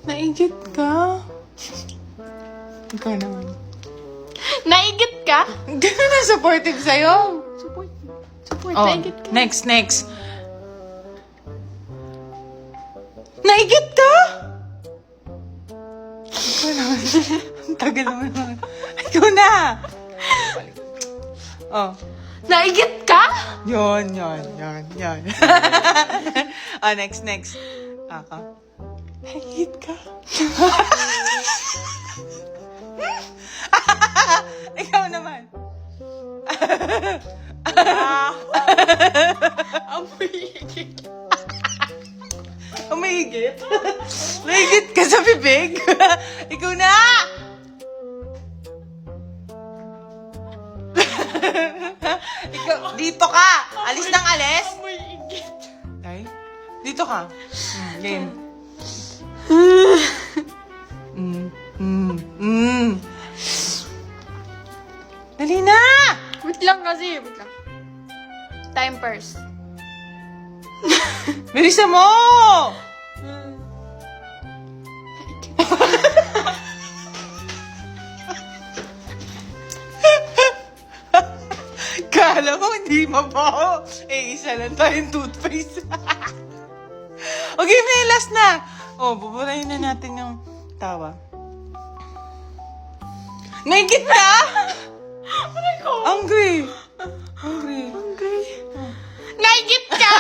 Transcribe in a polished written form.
Naigit ka? Ikaw naman. Naigit ka? Hindi na supportive sa'yo. Support. Oh, Naigit ka. next. Naigit ka? Ikaw naman. Ang tagal naman. Ikaw na. Oh. Naigit ka? Yon. Oh, next. Ako. Naigit ka? Ikaw naman. Amoy. Umihigit? Naigit ka sa bibig? Ikaw na! Ikaw, dito ka! Alis ng alis? Amoy igit. Ay, dito ka. Game. Dali na! Wait lang kasi. Time first. Bilisan mo! Kala mo hindi mabaho. Isa lang tayong toothpaste. Okay, may last na. Oh, buburahin na natin yung tawa. Naigit ka? Angry. Naigit ka?